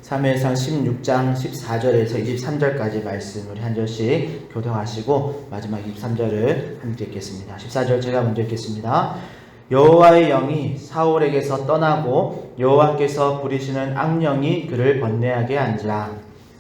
사무엘상 16장 14절에서 23절까지 말씀을 한 절씩 교독하시고 마지막 23절을 함께 읽겠습니다. 14절 제가 먼저 읽겠습니다. 여호와의 영이 사울에게서 떠나고 여호와께서 부리시는 악령이 그를 번뇌하게 한지라.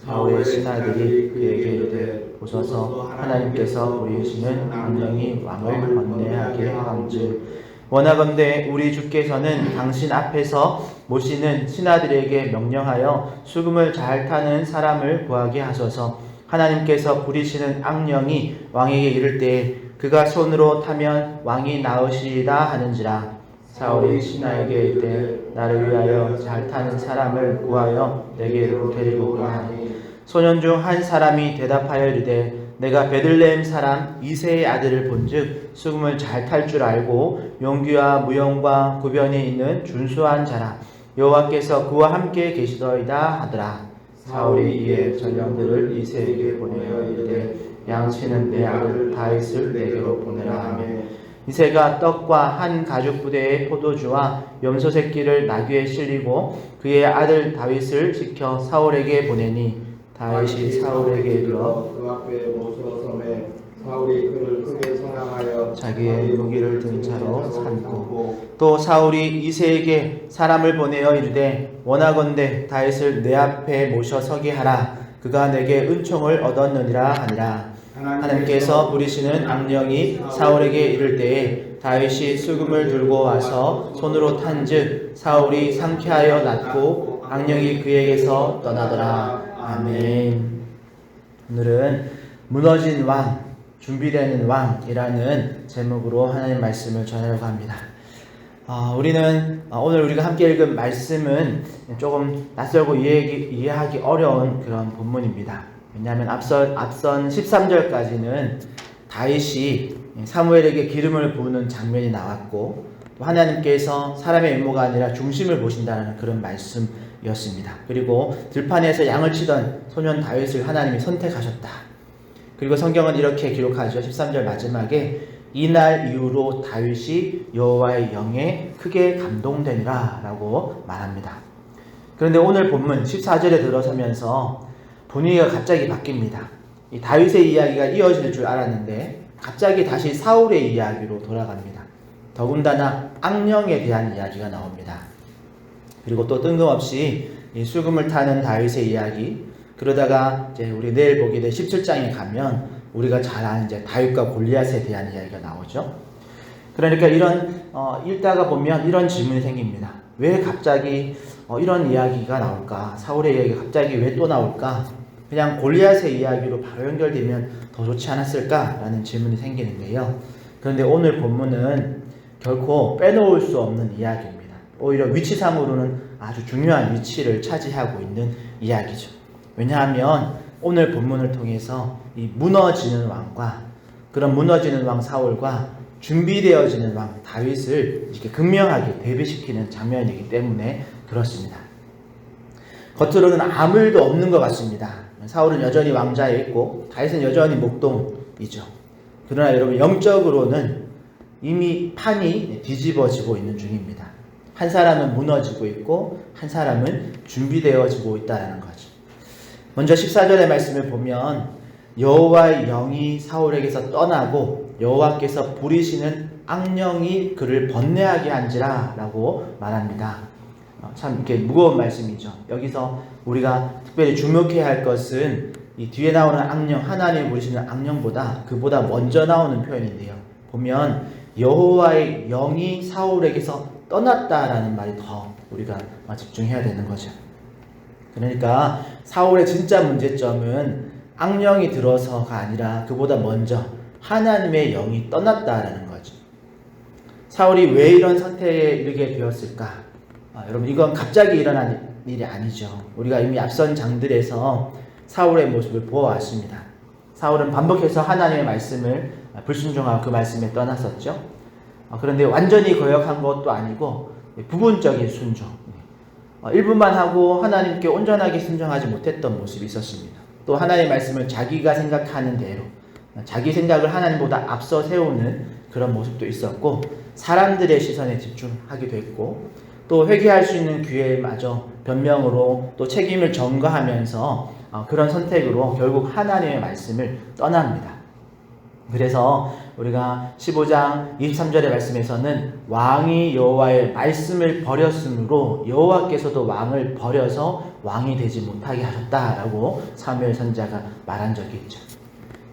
사울의 신하들이 그에게 이르되 보소서 하나님께서 부리시는 악령이 왕을 번뇌하게 함즉 원하건대 우리 주께서는 당신 앞에서 모시는 신하들에게 명령하여 수금을 잘 타는 사람을 구하게 하소서. 하나님께서 부리시는 악령이 왕에게 이를 때에 그가 손으로 타면 왕이 나으시리다 하는지라. 사울이 신하에게 이르되 나를 위하여 잘 타는 사람을 구하여 내게로 데리고 가니 소년 중 한 사람이 대답하여 이르되 내가 베들레헴 사람 이새의 아들을 본즉 수금을 잘 탈 줄 알고 용기와 무용과 구변이 있는 준수한 자라. 여호와께서 그와 함께 계시더이다 하더라. 사울이 이에 전령들을 이새에게 보내어 이르되 양치는 내 아들 다윗을 내게로 보내라 하며 이새가 떡과 한 가죽 부대의 포도주와 염소 새끼를 나귀에 실리고 그의 아들 다윗을 시켜 사울에게 보내니 다윗이 사울에게 이르러 그 앞에 모서 섬에 사울이 그를 크게 사랑하여 자기의 무기를 든 차로 삼고 또 사울이 이새에게 사람을 보내어 이르되 원하건대 다윗을 내 앞에 모셔 서게 하라. 그가 내게 은총을 얻었느니라 하니라. 하나님께서 부리시는 악령이 사울에게 이를 때에 다윗이 수금을 들고 와서 손으로 탄즉 사울이 상쾌하여 낫고 악령이 그에게서 떠나더라. 아멘. 오늘은 무너진 왕, 준비되는 왕이라는 제목으로 하나님 말씀을 전하려고 합니다. 오늘 우리가 함께 읽은 말씀은 조금 낯설고 이해하기 어려운 그런 본문입니다. 왜냐하면 앞선 13절까지는 다윗이 사무엘에게 기름을 부으는 장면이 나왔고 또 하나님께서 사람의 외모가 아니라 중심을 보신다는 그런 말씀이었습니다. 그리고 들판에서 양을 치던 소년 다윗을 하나님이 선택하셨다. 그리고 성경은 이렇게 기록하죠. 13절 마지막에 이날 이후로 다윗이 여호와의 영에 크게 감동되니라 라고 말합니다. 그런데 오늘 본문 14절에 들어서면서 분위기가 갑자기 바뀝니다. 이 다윗의 이야기가 이어질 줄 알았는데 갑자기 다시 사울의 이야기로 돌아갑니다. 더군다나 악령에 대한 이야기가 나옵니다. 그리고 또 뜬금없이 이 수금을 타는 다윗의 이야기, 그러다가 이제 우리 내일 보게 될 17장에 가면 우리가 잘 아는 이제 다윗과 골리앗에 대한 이야기가 나오죠. 그러니까 읽다가 보면 이런 질문이 생깁니다. 왜 갑자기 이런 이야기가 나올까? 사울의 이야기가 갑자기 왜 또 나올까? 그냥 골리앗의 이야기로 바로 연결되면 더 좋지 않았을까? 라는 질문이 생기는데요. 그런데 오늘 본문은 결코 빼놓을 수 없는 이야기입니다. 오히려 위치상으로는 아주 중요한 위치를 차지하고 있는 이야기죠. 왜냐하면 오늘 본문을 통해서 이 무너지는 왕과 그런 무너지는 왕 사울과 준비되어지는 왕 다윗을 이렇게 극명하게 대비시키는 장면이기 때문에 그렇습니다. 겉으로는 아무 일도 없는 것 같습니다. 사울은 여전히 왕자에 있고 다윗은 여전히 목동이죠. 그러나 여러분 영적으로는 이미 판이 뒤집어지고 있는 중입니다. 한 사람은 무너지고 있고 한 사람은 준비되어지고 있다는 거죠. 먼저 14절의 말씀을 보면 여호와의 영이 사울에게서 떠나고 여호와께서 부리시는 악령이 그를 번뇌하게 한지라 라고 말합니다. 참 이렇게 무거운 말씀이죠. 여기서 우리가 특별히 주목해야 할 것은 이 뒤에 나오는 악령, 하나님이 부리시는 악령보다 그보다 먼저 나오는 표현인데요. 보면 여호와의 영이 사울에게서 떠났다라는 말이 더 우리가 집중해야 되는 거죠. 그러니까 사울의 진짜 문제점은 악령이 들어서가 아니라 그보다 먼저 하나님의 영이 떠났다라는 거죠. 사울이 왜 이런 상태에 이르게 되었을까? 여러분 이건 갑자기 일어난 일이 아니죠. 우리가 이미 앞선 장들에서 사울의 모습을 보아왔습니다. 사울은 반복해서 하나님의 말씀을 불순종하고 그 말씀에 떠났었죠. 그런데 완전히 거역한 것도 아니고 부분적인 순종, 일부만 하고 하나님께 온전하게 순종하지 못했던 모습이 있었습니다. 또 하나님의 말씀을 자기가 생각하는 대로 자기 생각을 하나님보다 앞서 세우는 그런 모습도 있었고 사람들의 시선에 집중하기도 했고 또 회개할 수 있는 기회마저 변명으로 또 책임을 전가하면서 그런 선택으로 결국 하나님의 말씀을 떠납니다. 그래서 우리가 15장 23절의 말씀에서는 왕이 여호와의 말씀을 버렸으므로 여호와께서도 왕을 버려서 왕이 되지 못하게 하셨다라고 사무엘 선지자가 말한 적이 있죠.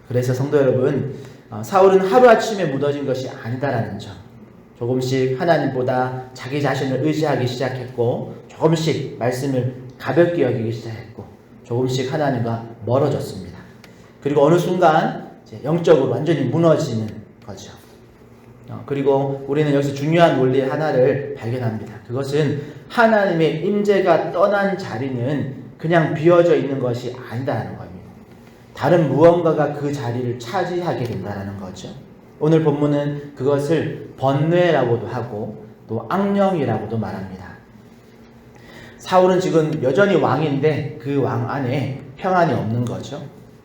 그래서 성도 여러분, 사울은 하루아침에 무너진 것이 아니다라는 점, 조금씩 하나님보다 자기 자신을 의지하기 시작했고 조금씩 말씀을 가볍게 여기기 시작했고 조금씩 하나님과 멀어졌습니다. 그리고 어느 순간 영적으로 완전히 무너지는 거죠. 그리고 우리는 여기서 중요한 원리 하나를 발견합니다. 그것은 하나님의 임재가 떠난 자리는 그냥 비어져 있는 것이 아니다라는 겁니다. 다른 무언가가 그 자리를 차지하게 된다는 거죠. 오늘 본문은 그것을 번뇌라고도 하고 또 악령이라고도 말합니다. 사울은 지금 여전히 왕인데 그 왕 안에 평안이 없는 거죠.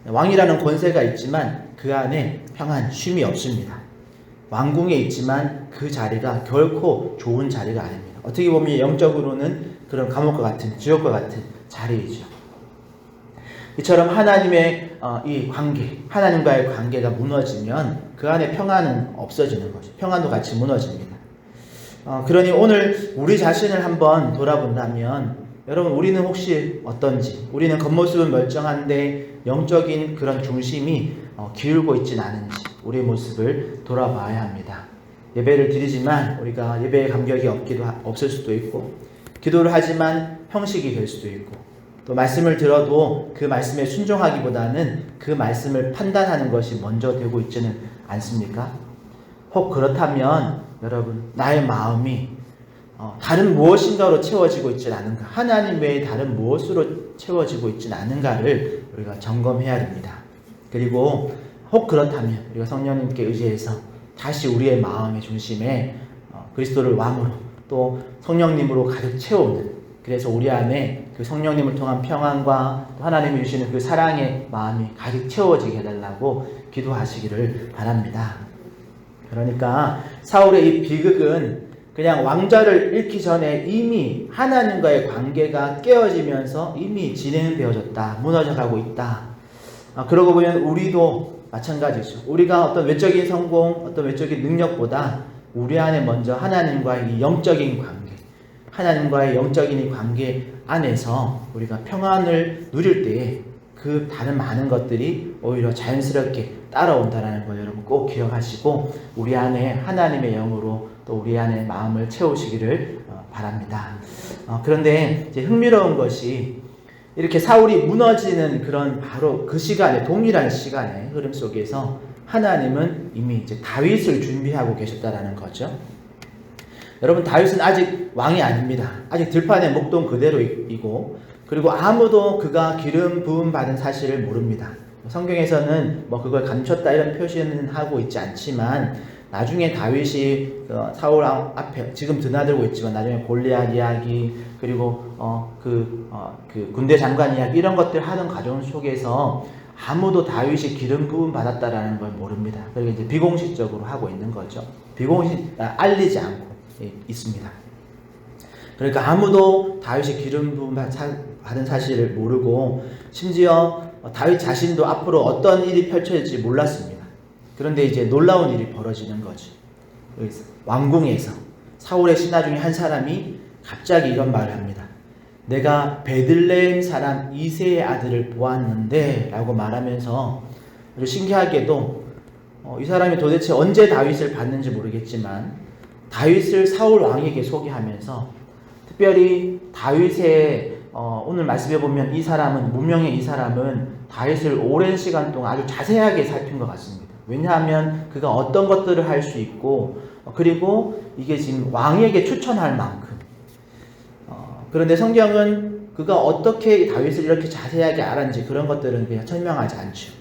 왕이라는 권세가 있지만 그 안에 평안, 쉼이 없습니다. 왕궁에 있지만 그 자리가 결코 좋은 자리가 아닙니다. 어떻게 보면 영적으로는 그런 감옥과 같은, 지옥과 같은 자리이죠. 이처럼 하나님의 이 관계, 하나님과의 관계가 무너지면 그 안에 평안은 없어지는 거죠. 평안도 같이 무너집니다. 그러니 오늘 우리 자신을 한번 돌아본다면 여러분, 우리는 혹시 어떤지, 우리는 겉모습은 멀쩡한데 영적인 그런 중심이 기울고 있지는 않은지 우리의 모습을 돌아봐야 합니다. 예배를 드리지만 우리가 예배에 감격이 없을 수도 있고, 기도를 하지만 형식이 될 수도 있고, 또 말씀을 들어도 그 말씀에 순종하기보다는 그 말씀을 판단하는 것이 먼저 되고 있지는 않습니까? 혹 그렇다면 여러분, 나의 마음이 다른 무엇인가로 채워지고 있지 않은가, 하나님 외에 다른 무엇으로 채워지고 있지 않은가를 우리가 점검해야 됩니다. 그리고 혹 그렇다면 우리가 성령님께 의지해서 다시 우리의 마음의 중심에 그리스도를 왕으로 또 성령님으로 가득 채우는, 그래서 우리 안에 그 성령님을 통한 평안과 또 하나님이 주시는 그 사랑의 마음이 가득 채워지게 해달라고 기도하시기를 바랍니다. 그러니까 사울의 이 비극은 그냥 왕좌를 잃기 전에 이미 하나님과의 관계가 깨어지면서 이미 진행되어졌다, 무너져가고 있다. 그러고 보면 우리도 마찬가지죠. 우리가 어떤 외적인 성공, 어떤 외적인 능력보다 우리 안에 먼저 하나님과의 이 영적인 관계, 하나님과의 영적인 이 관계 안에서 우리가 평안을 누릴 때에 그 다른 많은 것들이 오히려 자연스럽게 따라온다는 걸 여러분 꼭 기억하시고 우리 안에 하나님의 영으로 또 우리 안에 마음을 채우시기를 바랍니다. 그런데 이제 흥미로운 것이 이렇게 사울이 무너지는 그런 바로 그 시간에, 동일한 시간의 흐름 속에서 하나님은 이미 이제 다윗을 준비하고 계셨다라는 거죠. 여러분, 다윗은 아직 왕이 아닙니다. 아직 들판에 목동 그대로이고, 그리고 아무도 그가 기름 부음 받은 사실을 모릅니다. 성경에서는 뭐 그걸 감췄다 이런 표시는 하고 있지 않지만, 나중에 다윗이 사울 앞에 지금 드나들고 있지만 나중에 골리앗 이야기, 그리고 그 군대 장관 이야기, 이런 것들 하는 과정 속에서 아무도 다윗이 기름 부음 받았다라는 걸 모릅니다. 그리고 이제 비공식적으로 하고 있는 거죠. 알리지 않고 있습니다. 그러니까 아무도 다윗이 기름 부음 받은 사실을 모르고, 심지어 다윗 자신도 앞으로 어떤 일이 펼쳐질지 몰랐습니다. 그런데 이제 놀라운 일이 벌어지는 거죠. 왕궁에서 사울의 신하 중에 한 사람이 갑자기 이런 말을 합니다. 내가 베들레헴 사람 이새의 아들을 보았는데 라고 말하면서 아주 신기하게도 이 사람이 도대체 언제 다윗을 봤는지 모르겠지만 다윗을 사울 왕에게 소개하면서, 특별히 다윗의 오늘 말씀해 보면 이 사람은, 무명의 이 사람은 다윗을 오랜 시간 동안 아주 자세하게 살핀 것 같습니다. 왜냐하면 그가 어떤 것들을 할 수 있고, 그리고 이게 지금 왕에게 추천할 만큼. 그런데 성경은 그가 어떻게 다윗을 이렇게 자세하게 알았는지 그런 것들은 그냥 설명하지 않죠.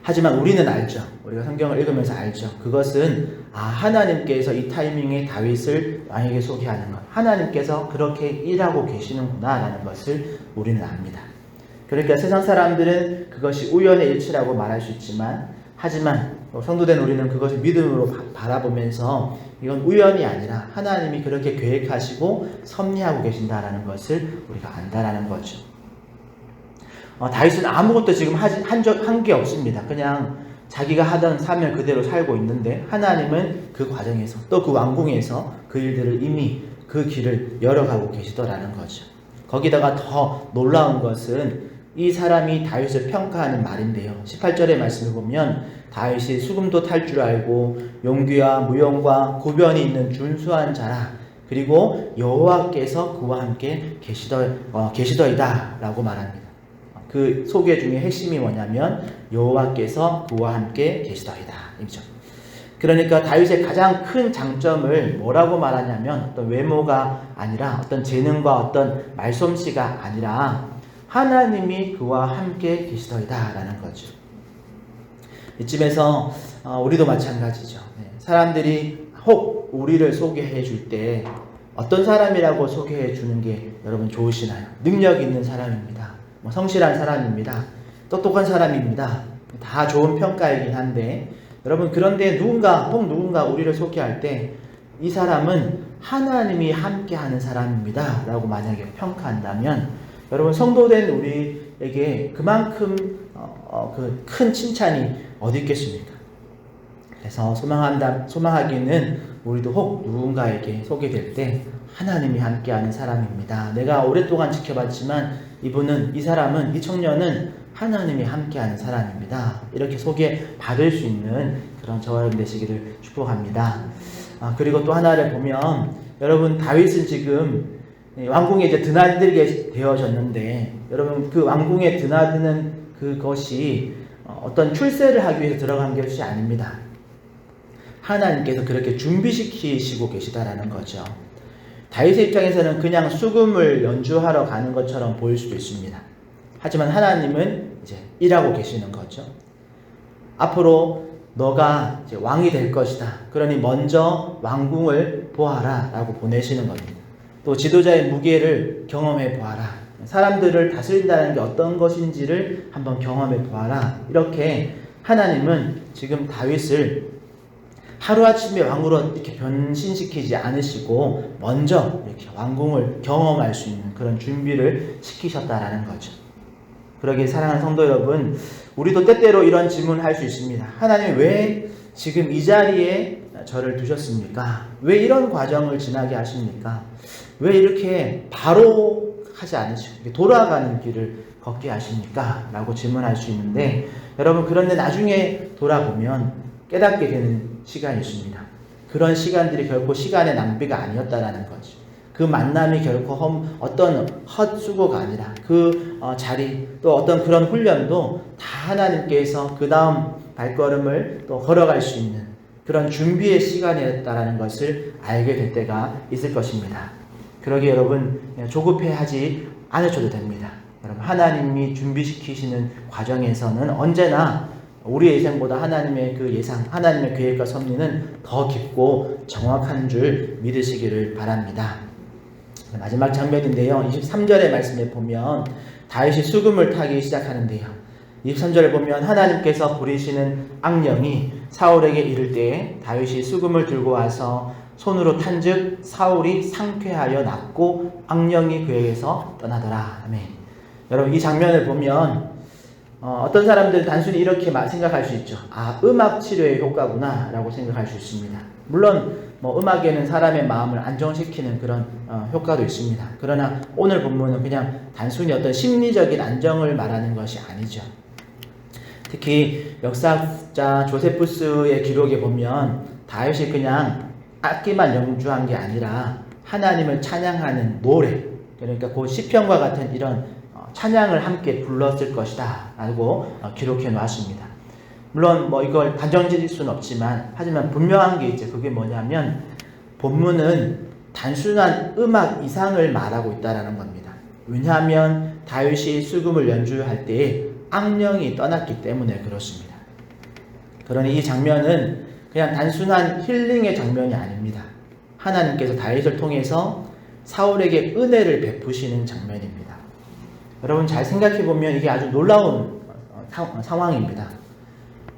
하지만 우리는 알죠. 우리가 성경을 읽으면서 알죠. 그것은 하나님께서 이 타이밍에 다윗을 왕에게 소개하는 것, 하나님께서 그렇게 일하고 계시는구나 라는 것을 우리는 압니다. 그러니까 세상 사람들은 그것이 우연의 일치라고 말할 수 있지만, 하지만 성도된 우리는 그것을 믿음으로 바라보면서 이건 우연이 아니라 하나님이 그렇게 계획하시고 섭리하고 계신다라는 것을 우리가 안다라는 거죠. 다윗은 아무것도 지금 한 게 없습니다. 그냥 자기가 하던 삶을 그대로 살고 있는데 하나님은 그 과정에서 또 그 왕궁에서 그 일들을 이미 그 길을 열어가고 계시더라는 거죠. 거기다가 더 놀라운 것은 이 사람이 다윗을 평가하는 말인데요. 18절의 말씀을 보면 다윗이 수금도 탈 줄 알고 용기와 무용과 구변이 있는 준수한 자라. 그리고 여호와께서 그와 함께 계시더이다 라고 말합니다. 그 소개 중에 핵심이 뭐냐면 여호와께서 그와 함께 계시더이다 이죠. 그러니까 다윗의 가장 큰 장점을 뭐라고 말하냐면 어떤 외모가 아니라 어떤 재능과 어떤 말솜씨가 아니라 하나님이 그와 함께 계시더이다 라는 거죠. 이쯤에서 우리도 마찬가지죠. 사람들이 혹 우리를 소개해 줄 때 어떤 사람이라고 소개해 주는 게 여러분 좋으시나요? 능력 있는 사람입니다. 성실한 사람입니다. 똑똑한 사람입니다. 다 좋은 평가이긴 한데 여러분 그런데 누군가 우리를 소개할 때 이 사람은 하나님이 함께하는 사람입니다 라고 만약에 평가한다면 여러분 성도된 우리에게 그만큼 그 큰 칭찬이 어디 있겠습니까? 그래서 소망하기는 우리도 혹 누군가에게 소개될 때 하나님이 함께하는 사람입니다. 내가 오랫동안 지켜봤지만 이 사람은 이 청년은 하나님이 함께하는 사람입니다. 이렇게 소개받을 수 있는 그런 저와 여러분 되시기를 축복합니다. 그리고 또 하나를 보면 여러분 다윗은 지금 왕궁에 이제 드나들게 되어졌는데 여러분 그 왕궁에 드나드는 그것이 어떤 출세를 하기 위해서 들어간 것이 아닙니다. 하나님께서 그렇게 준비시키시고 계시다라는 거죠. 다윗의 입장에서는 그냥 수금을 연주하러 가는 것처럼 보일 수도 있습니다. 하지만 하나님은 이제 일하고 계시는 거죠. 앞으로 너가 이제 왕이 될 것이다. 그러니 먼저 왕궁을 보아라 라고 보내시는 겁니다. 또 지도자의 무게를 경험해 보아라. 사람들을 다스린다는 게 어떤 것인지를 한번 경험해 보아라. 이렇게 하나님은 지금 다윗을 하루아침에 왕으로 이렇게 변신시키지 않으시고 먼저 이렇게 왕궁을 경험할 수 있는 그런 준비를 시키셨다라는 거죠. 그러기에 사랑하는 성도 여러분, 우리도 때때로 이런 질문을 할 수 있습니다. 하나님 왜 지금 이 자리에 저를 두셨습니까? 왜 이런 과정을 지나게 하십니까? 왜 이렇게 바로 하지 않으시고 돌아가는 길을 걷게 하십니까? 라고 질문할 수 있는데 여러분 그런데 나중에 돌아보면 깨닫게 되는 시간이 있습니다. 그런 시간들이 결코 시간의 낭비가 아니었다라는 거죠. 그 만남이 결코 어떤 헛수고가 아니라 그 자리 또 어떤 그런 훈련도 다 하나님께서 그 다음 발걸음을 또 걸어갈 수 있는 그런 준비의 시간이었다라는 것을 알게 될 때가 있을 것입니다. 그러기에 여러분 조급해하지 않으셔도 됩니다. 여러분 하나님이 준비시키시는 과정에서는 언제나 우리의 인생보다 하나님의 그 예상, 하나님의 계획과 섭리는 더 깊고 정확한 줄 믿으시기를 바랍니다. 마지막 장면인데요. 23절의 말씀에 보면 다윗이 수금을 타기 시작하는데요. 23절에 보면 하나님께서 부리시는 악령이 사울에게 이를 때에 다윗이 수금을 들고 와서 손으로 탄즉 사울이 상쾌하여 낫고 악령이 그에게서 떠나더라. 아멘. 여러분 이 장면을 보면 어떤 사람들은 단순히 이렇게 생각할 수 있죠. 음악 치료의 효과구나 라고 생각할 수 있습니다. 물론 음악에는 사람의 마음을 안정시키는 그런 효과도 있습니다. 그러나 오늘 본문은 그냥 단순히 어떤 심리적인 안정을 말하는 것이 아니죠. 특히 역사학자 조세푸스의 기록에 보면 다윗이 그냥 악기만 연주한 게 아니라 하나님을 찬양하는 노래, 그러니까 그 시편과 같은 이런 찬양을 함께 불렀을 것이다 라고 기록해 놓았습니다. 물론 이걸 단정지을 수는 없지만 하지만 분명한 게 있죠. 그게 뭐냐면 본문은 단순한 음악 이상을 말하고 있다라는 겁니다. 왜냐하면 다윗이 수금을 연주할 때에 악령이 떠났기 때문에 그렇습니다. 그러니 이 장면은 그냥 단순한 힐링의 장면이 아닙니다. 하나님께서 다윗을 통해서 사울에게 은혜를 베푸시는 장면입니다. 여러분 잘 생각해 보면 이게 아주 놀라운 상황입니다.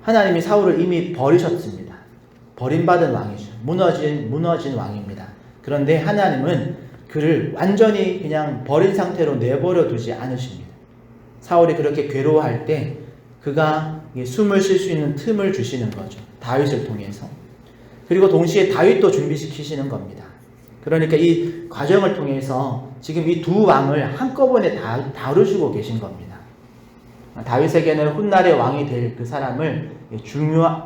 하나님이 사울을 이미 버리셨습니다. 버림받은 왕이죠. 무너진 왕입니다. 그런데 하나님은 그를 완전히 그냥 버린 상태로 내버려 두지 않으십니다. 사울이 그렇게 괴로워할 때 그가 숨을 쉴 수 있는 틈을 주시는 거죠. 다윗을 통해서. 그리고 동시에 다윗도 준비시키시는 겁니다. 그러니까 이 과정을 통해서 지금 이 두 왕을 한꺼번에 다루시고 계신 겁니다. 다윗에게는 훗날의 왕이 될 그 사람을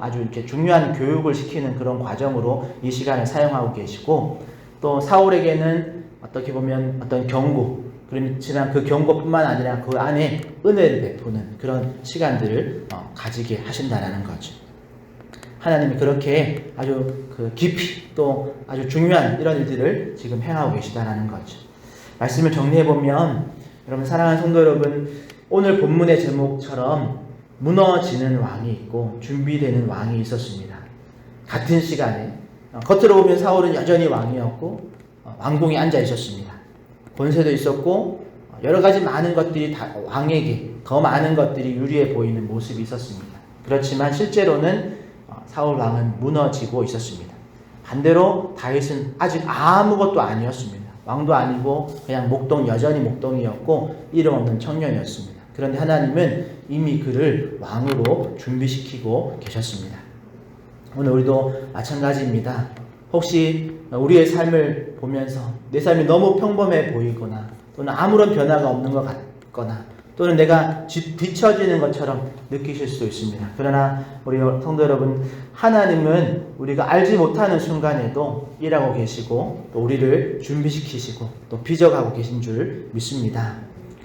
아주 이렇게 중요한 교육을 시키는 그런 과정으로 이 시간을 사용하고 계시고, 또 사울에게는 어떻게 보면 어떤 경고, 그렇지만 그 경고뿐만 아니라 그 안에 은혜를 베푸는 그런 시간들을 가지게 하신다라는 거죠. 하나님이 그렇게 아주 깊이 또 아주 중요한 이런 일들을 지금 행하고 계시다라는 거죠. 말씀을 정리해 보면, 여러분 사랑하는 성도 여러분, 오늘 본문의 제목처럼 무너지는 왕이 있고 준비되는 왕이 있었습니다. 같은 시간에 겉으로 보면 사울은 여전히 왕이었고 왕궁에 앉아 있었습니다. 권세도 있었고 여러 가지 많은 것들이 다 왕에게 더 많은 것들이 유리해 보이는 모습이 있었습니다. 그렇지만 실제로는 사울 왕은 무너지고 있었습니다. 반대로 다윗은 아직 아무것도 아니었습니다. 왕도 아니고 그냥 여전히 목동이었고 이름 없는 청년이었습니다. 그런데 하나님은 이미 그를 왕으로 준비시키고 계셨습니다. 오늘 우리도 마찬가지입니다. 혹시 우리의 삶을 보면서 내 삶이 너무 평범해 보이거나 또는 아무런 변화가 없는 것 같거나 또는 내가 뒤처지는 것처럼 느끼실 수 있습니다. 그러나 우리 성도 여러분, 하나님은 우리가 알지 못하는 순간에도 일하고 계시고 또 우리를 준비시키시고 또 빚어가고 계신 줄 믿습니다.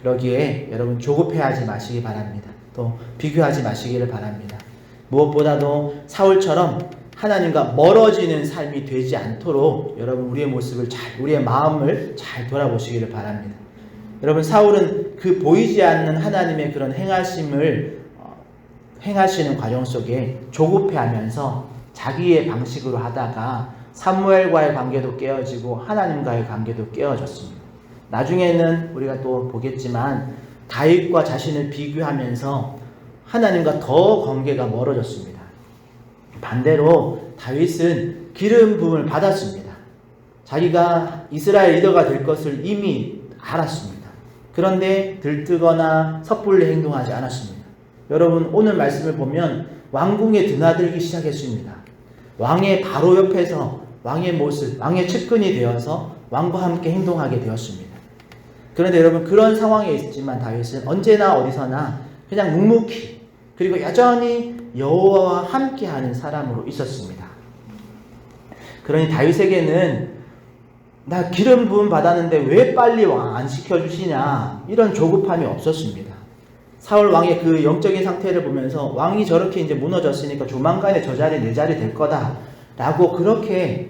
그러기에 여러분 조급해하지 마시기 바랍니다. 또 비교하지 마시기를 바랍니다. 무엇보다도 사울처럼 하나님과 멀어지는 삶이 되지 않도록 여러분 우리의 마음을 잘 돌아보시기를 바랍니다. 여러분 사울은 그 보이지 않는 하나님의 그런 행하시는 과정 속에 조급해하면서 자기의 방식으로 하다가 사무엘과의 관계도 깨어지고 하나님과의 관계도 깨어졌습니다. 나중에는 우리가 또 보겠지만 다윗과 자신을 비교하면서 하나님과 더 관계가 멀어졌습니다. 반대로 다윗은 기름 부음을 받았습니다. 자기가 이스라엘 리더가 될 것을 이미 알았습니다. 그런데 들뜨거나 섣불리 행동하지 않았습니다. 여러분 오늘 말씀을 보면 왕궁에 드나들기 시작했습니다. 왕의 바로 옆에서 왕의 모습, 왕의 측근이 되어서 왕과 함께 행동하게 되었습니다. 그런데 여러분 그런 상황에 있지만 다윗은 언제나 어디서나 그냥 묵묵히 그리고 여전히 여호와와 함께하는 사람으로 있었습니다. 그러니 다윗에게는 나 기름 부음 받았는데 왜 빨리 왕 안 시켜주시냐 이런 조급함이 없었습니다. 사울 왕의 그 영적인 상태를 보면서 왕이 저렇게 이제 무너졌으니까 조만간에 저 자리 내 자리 될 거다 라고 그렇게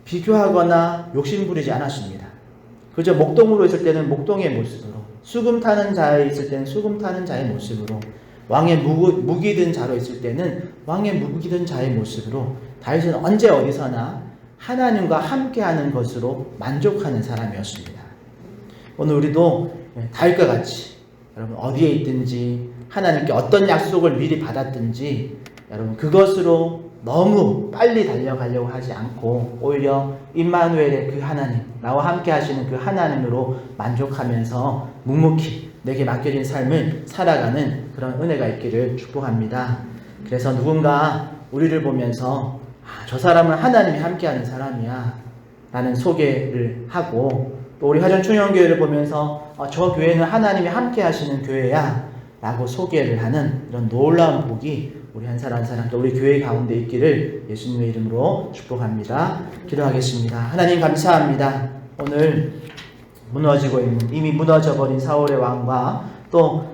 비교하거나 욕심부리지 않았습니다. 그저 목동으로 있을 때는 목동의 모습으로, 수금 타는 자에 있을 때는 수금 타는 자의 모습으로, 왕의 무기 든 자로 있을 때는 왕의 무기 든 자의 모습으로 다윗은 언제 어디서나 하나님과 함께하는 것으로 만족하는 사람이었습니다. 오늘 우리도 다윗과 같이 여러분 어디에 있든지 하나님께 어떤 약속을 미리 받았든지 여러분 그것으로 너무 빨리 달려가려고 하지 않고 오히려 임마누엘의 그 하나님, 나와 함께 하시는 그 하나님으로 만족하면서 묵묵히 내게 맡겨진 삶을 살아가는 그런 은혜가 있기를 축복합니다. 그래서 누군가 우리를 보면서 저 사람은 하나님이 함께하는 사람이야 라는 소개를 하고 또 우리 화전충영교회를 보면서 저 교회는 하나님이 함께하시는 교회야 라고 소개를 하는 이런 놀라운 복이 우리 한 사람 한 사람 또 우리 교회 가운데 있기를 예수님의 이름으로 축복합니다. 기도하겠습니다. 하나님 감사합니다. 오늘 무너지고 있는 이미 무너져버린 사울의 왕과 또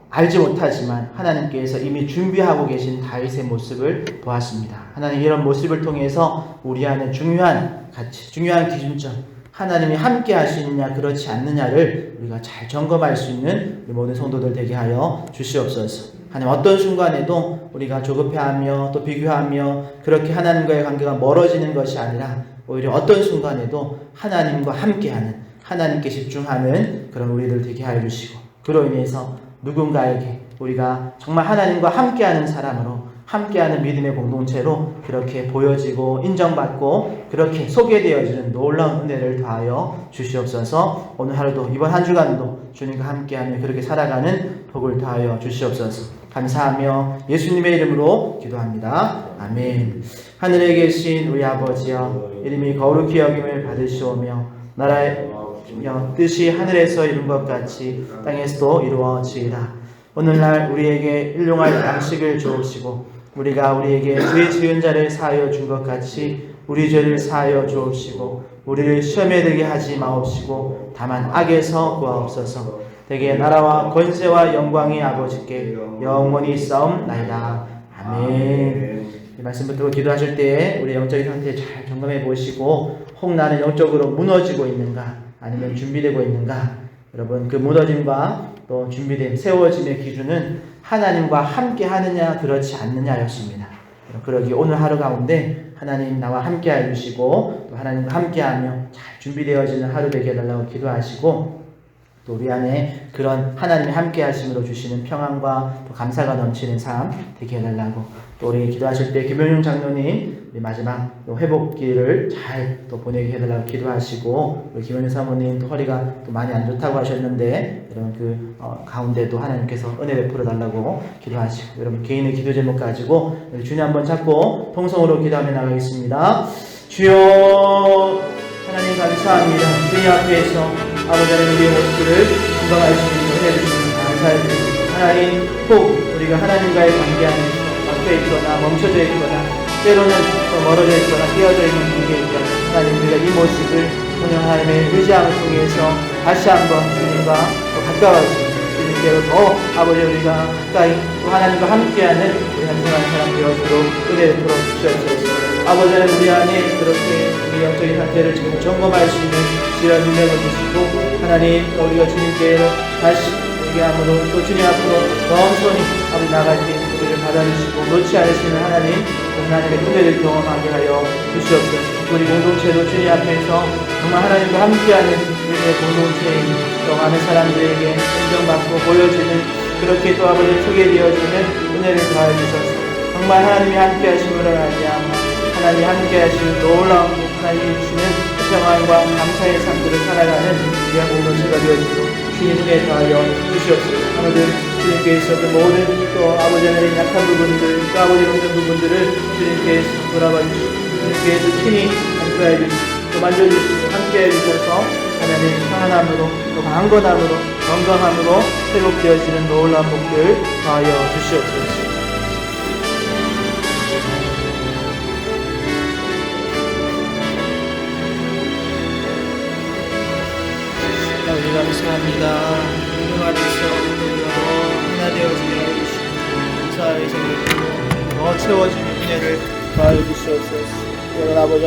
알지 못하지만 하나님께서 이미 준비하고 계신 다윗의 모습을 보았습니다. 하나님 이런 모습을 통해서 우리 안에 중요한 가치, 중요한 기준점 하나님이 함께 하시느냐 그렇지 않느냐를 우리가 잘 점검할 수 있는 우리 모든 성도들 되게 하여 주시옵소서. 하나님 어떤 순간에도 우리가 조급해하며 또 비교하며 그렇게 하나님과의 관계가 멀어지는 것이 아니라 오히려 어떤 순간에도 하나님과 함께하는 하나님께 집중하는 그런 우리들 되게 하여 주시고 그로 인해서 누군가에게 우리가 정말 하나님과 함께하는 사람으로 함께하는 믿음의 공동체로 그렇게 보여지고 인정받고 그렇게 소개되어지는 놀라운 은혜를 더하여 주시옵소서. 오늘 하루도 이번 한 주간도 주님과 함께하며 그렇게 살아가는 복을 더하여 주시옵소서. 감사하며 예수님의 이름으로 기도합니다. 아멘. 하늘에 계신 우리 아버지여, 이름이 거룩히 여김을 받으시오며 나라의 뜻이 하늘에서 이룬 것 같이 땅에서도 이루어지이다. 오늘날 우리에게 일용할 양식을 주옵시고 우리가 우리에게 죄 지은 자를 사하여 준 것 같이 우리 죄를 사하여 주옵시고 우리를 시험에 들게 하지 마옵시고 다만 악에서 구하옵소서. 대개 나라와 권세와 영광이 아버지께 영원히 싸움나이다. 아멘. 이 말씀 붙들고 기도하실 때 우리 영적인 상태 잘 점검해 보시고 혹 나는 영적으로 무너지고 있는가 아니면 준비되고 있는가. 여러분 그 무너짐과 또 준비됨 세워짐의 기준은 하나님과 함께 하느냐 그렇지 않느냐였습니다. 그러기 오늘 하루 가운데 하나님 나와 함께 해주시고 또 하나님과 함께하며 잘 준비되어지는 하루 되게 해달라고 기도하시고 또 우리 안에 그런 하나님이 함께 하심으로 주시는 평안과 또 감사가 넘치는 삶 되게 해달라고 또 우리 기도하실 때 김용용 장로님 우리 마지막 또 회복기를 잘 또 보내게 해달라고 기도하시고 우리 김원희 사모님 또 허리가 또 많이 안 좋다고 하셨는데 여러분 그 가운데도 하나님께서 은혜 베풀어 달라고 기도하시고 여러분 개인의 기도 제목 가지고 주님 한번 잡고 통성으로 기도하며 나가겠습니다. 주여 하나님 감사합니다. 주님 앞에서 아버지 하나님 우리의 모습들을 건강할 수 있는 은혜 주시니 감사드립니다. 하나님 꼭 우리가 하나님과의 관계 안에서 막혀있거나 멈춰져 있거나 때로는 멀어져 있거나 깨어져 있는 관계에 있거나 하나님 우리가 이 모습을 오늘 하나님의 의지함을 통해서 다시 한번 주님과 더 가까워지고 주님께로 더 아버지 우리가 가까이 또 하나님과 함께하는 우리 한 사람 한 사람 되어주도록 은혜를 풀어주시옵소서. 아버지 하나님 우리 안에 그렇게 우리 영적인 상태를 지금 점검할 수 있는 지혜와 능력을 주시고 하나님 우리가 주님께로 다시 얘기함으로 또 주님 앞으로 영원히 아버지 나갈 때 우리를 받아주시고 놓지 않으시는 하나님의 은혜를 경험하게 하여 주시옵소서. 우리 공동체도 주님 앞에서 정말 하나님과 함께하는 우리의 공동체인 또 많은 사람들에게 인정받고 보여지는 그렇게 또 아버지 소개되어지는 은혜를 더하여 주셔서 정말 하나님이 함께하심으로 말미암아 하나님이 함께하시는 놀라운 하나님이 주시는 평안과 감사의 삶들을 살아가는 귀한 공동체가 되어지도록 주님 은혜 더하여 주시옵소서. 오늘 주님께서 그 모든 또 아버지 하나님 약한 부분들 또 아버지 모든 부분들을 주님께서 돌아봐 주시고 주님께서 친히 간수하여 주시고 또 만져주시고 함께해 주셔서 하나님 평안함으로 또 강건함으로 건강함으로 회복되어지는 놀라운 복들 더하여 주시옵소서. 우리가 감사합니다. 우리 안에서 우리가 더 하나 되어지게 해주시고 감사의 생각으로 더 채워지는 은혜를 더하여 주시옵소서. 여러분 아버지